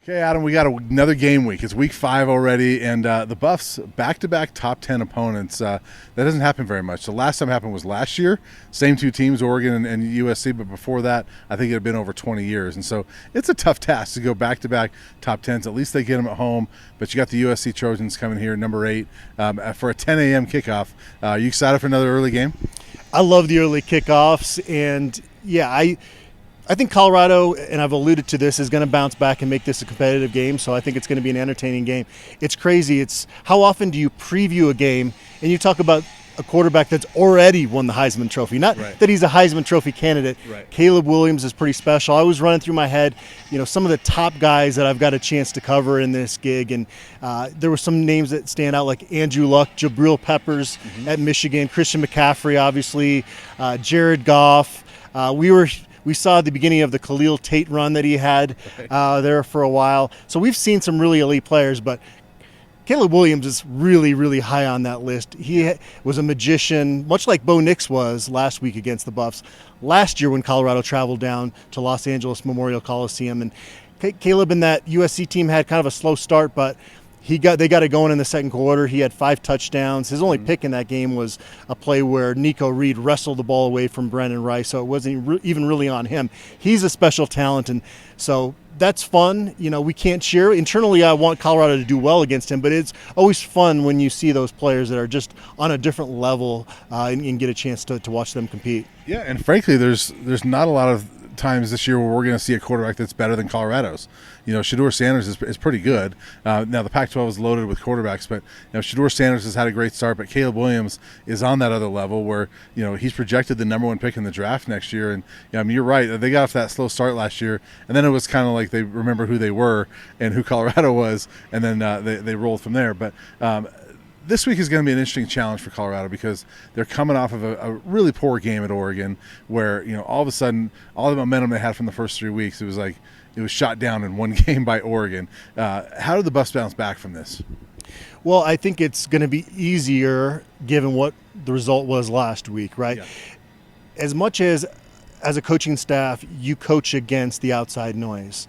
Okay, Adam, we got another game week. It's week 5 already, and the Buffs back-to-back top 10 opponents. That doesn't happen very much. The last time it happened was last year. Same two teams, Oregon and USC, but before that, I think it had been over 20 years. And so it's a tough task to go back-to-back top 10s. At least they get them at home, but you got the USC Trojans coming here, number 8, for a 10 a.m. kickoff. You excited for another early game? I love the early kickoffs, and yeah, I think Colorado, and I've alluded to this, is going to bounce back and make this a competitive game, so I think it's going to be an entertaining game. It's crazy. It's how often do you preview a game and you talk about a quarterback that's already won the Heisman Trophy? Not right. that he's a Heisman Trophy candidate. Right. Caleb Williams is pretty special. I was running through my head, some of the top guys that I've got a chance to cover in this gig, and there were some names that stand out, like Andrew Luck, Jabril Peppers at Michigan, Christian McCaffrey, obviously, Jared Goff. We saw the beginning of the Khalil Tate run that he had there for a while. So we've seen some really elite players, but Caleb Williams is really, really high on that list. He was a magician, much like Bo Nix was last week against the Buffs. Last year when Colorado traveled down to Los Angeles Memorial Coliseum, and Caleb and that USC team had kind of a slow start, but they got it going in the second quarter. He had 5 touchdowns. His only pick in that game was a play where Nico Reed wrestled the ball away from Brendan Rice, so it wasn't even really on him. He's a special talent, and so that's fun. We can't cheer. Internally, I want Colorado to do well against him, but it's always fun when you see those players that are just on a different level and get a chance to watch them compete. Yeah, and frankly, there's not a lot of times this year where we're going to see a quarterback that's better than Colorado's. Shedeur Sanders is pretty good. Now the Pac-12 is loaded with quarterbacks, but Shedeur Sanders has had a great start, but Caleb Williams is on that other level where he's projected the number 1 pick in the draft next year. And you're right, they got off that slow start last year, and then it was kind of like they remember who they were and who Colorado was, and then they rolled from there. But this week is going to be an interesting challenge for Colorado because they're coming off of a really poor game at Oregon where, all of a sudden, all the momentum they had from the first 3 weeks, it was shot down in one game by Oregon. How did the Buffs bounce back from this? Well, I think it's going to be easier given what the result was last week, right? Yeah. As much as a coaching staff, you coach against the outside noise.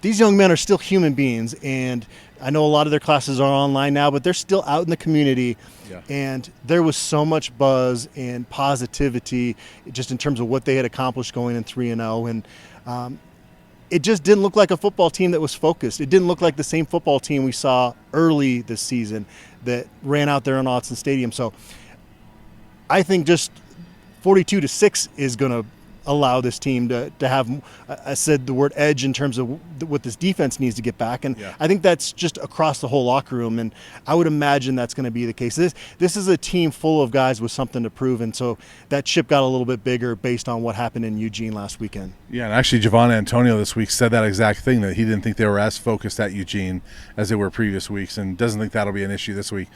These young men are still human beings, and I know a lot of their classes are online now, but they're still out in the community. Yeah. And there was so much buzz and positivity just in terms of what they had accomplished going in 3-0. And it just didn't look like a football team that was focused. It didn't look like the same football team we saw early this season that ran out there in Autzen Stadium. So I think just 42-6 is going to allow this team to have, I said the word edge in terms of what this defense needs to get back. And yeah. I think that's just across the whole locker room. And I would imagine that's going to be the case. This is a team full of guys with something to prove. And so that chip got a little bit bigger based on what happened in Eugene last weekend. Yeah, and actually Javon Antonio this week said that exact thing, that he didn't think they were as focused at Eugene as they were previous weeks and doesn't think that'll be an issue this week.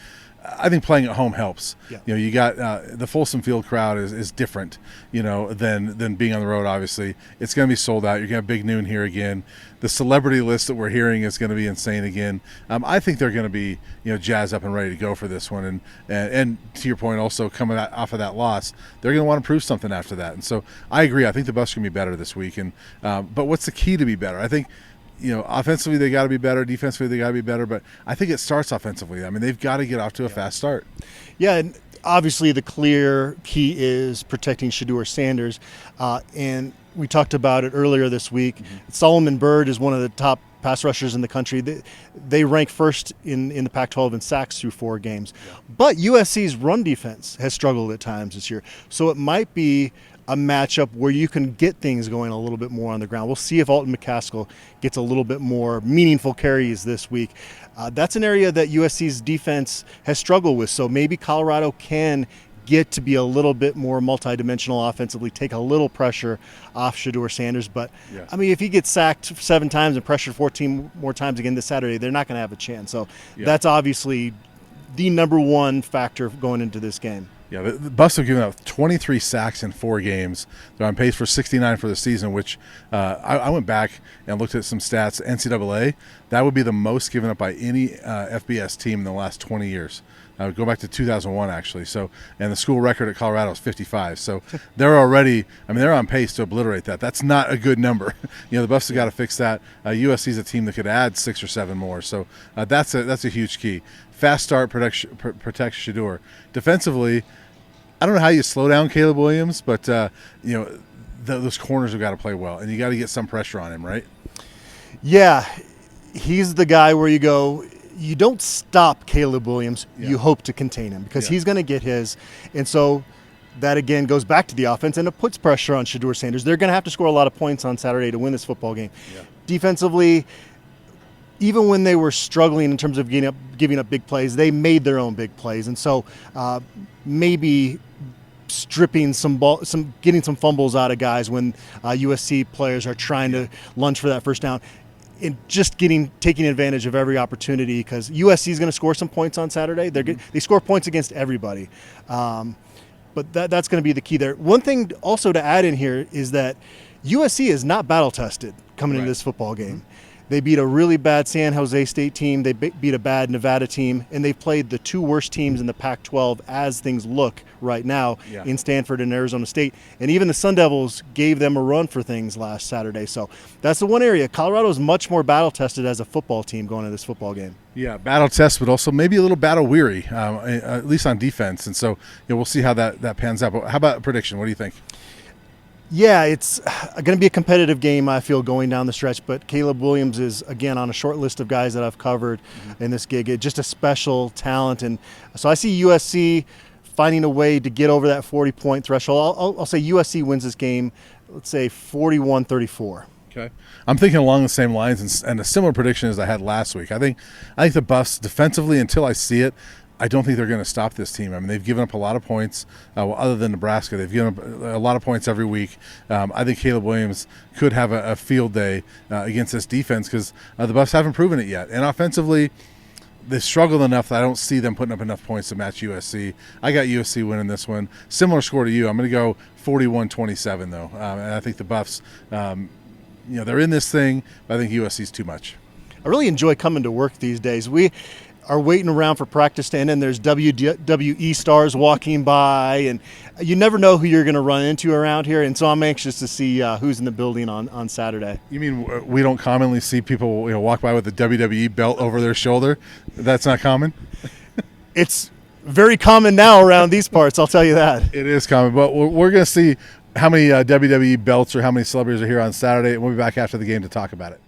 I think playing at home helps. Yeah. You got the Folsom Field crowd is different, than being on the road. Obviously, it's going to be sold out. You're going to have Big Noon here again. The celebrity list that we're hearing is going to be insane again. I think they're going to be, jazzed up and ready to go for this one. And to your point, also coming off of that loss, they're going to want to prove something after that. And so I agree. I think the Buffs are going to be better this week. And but what's the key to be better? I think. Offensively they got to be better. Defensively they got to be better. But I think it starts offensively. I mean, they've got to get off to a fast start. Yeah, and obviously the clear key is protecting Shedeur Sanders. And we talked about it earlier this week. Mm-hmm. Solomon Byrd is one of the top pass rushers in the country. They rank first in the Pac-12 in sacks through 4 games. Yeah. But USC's run defense has struggled at times this year. So it might be a matchup where you can get things going a little bit more on the ground. We'll see if Alton McCaskill gets a little bit more meaningful carries this week. That's an area that USC's defense has struggled with. So maybe Colorado can get to be a little bit more multidimensional offensively, take a little pressure off Shedeur Sanders. But, yeah. I mean, if he gets sacked 7 times and pressured 14 more times again this Saturday, they're not going to have a chance. So That's obviously the number one factor going into this game. Yeah, the Buffs have given up 23 sacks in 4 games. They're on pace for 69 for the season, which I went back and looked at some stats. NCAA, that would be the most given up by any FBS team in the last 20 years. Go back to 2001 actually. So, and the school record at Colorado is 55. So they're already, I mean, they're on pace to obliterate that. That's not a good number. The Buffs have got to fix that. USC is a team that could add 6 or 7 more. So that's a huge key. Fast start protect Shedeur. Defensively, I don't know how you slow down Caleb Williams, but those corners have got to play well, and you got to get some pressure on him, right? Yeah, he's the guy where you go, you don't stop Caleb Williams, you hope to contain him because he's going to get his. And so that, again, goes back to the offense, and it puts pressure on Shedeur Sanders. They're going to have to score a lot of points on Saturday to win this football game. Yeah. Defensively, even when they were struggling in terms of giving up big plays, they made their own big plays. And so maybe stripping getting some fumbles out of guys when USC players are trying to lunge for that first down, and just taking advantage of every opportunity, because USC is going to score some points on Saturday. They score points against everybody, but that's going to be the key there. One thing also to add in here is that USC is not battle tested coming into this football game. They beat a really bad San Jose State team. They beat a bad Nevada team, and they played the 2 worst teams in the Pac-12 as things look right now in Stanford and Arizona State. And even the Sun Devils gave them a run for things last Saturday. So that's the one area. Colorado is much more battle-tested as a football team going into this football game. Yeah, battle test, but also maybe a little battle weary, at least on defense. And so we'll see how that pans out. But how about a prediction? What do you think? Yeah, it's going to be a competitive game, I feel, going down the stretch. But Caleb Williams is, again, on a short list of guys that I've covered in this gig. It's just a special talent. And so I see USC finding a way to get over that 40-point threshold. I'll say USC wins this game, let's say 41-34. Okay. I'm thinking along the same lines and a similar prediction as I had last week. I think the Buffs defensively, until I see it, I don't think they're going to stop this team. I mean, they've given up a lot of points. Other than Nebraska, they've given up a lot of points every week. I think Caleb Williams could have a field day against this defense because the Buffs haven't proven it yet. And offensively, they've struggled enough that I don't see them putting up enough points to match USC. I got USC winning this one. Similar score to you. I'm going to go 41-27, though. And I think the Buffs, they're in this thing, but I think USC's too much. I really enjoy coming to work these days. We are waiting around for practice to end, and there's WWE stars walking by, and you never know who you're going to run into around here, and so I'm anxious to see who's in the building on Saturday. You mean we don't commonly see people walk by with a WWE belt over their shoulder? That's not common? It's very common now around these parts, I'll tell you that. It is common, but we're going to see how many WWE belts or how many celebrities are here on Saturday, and we'll be back after the game to talk about it.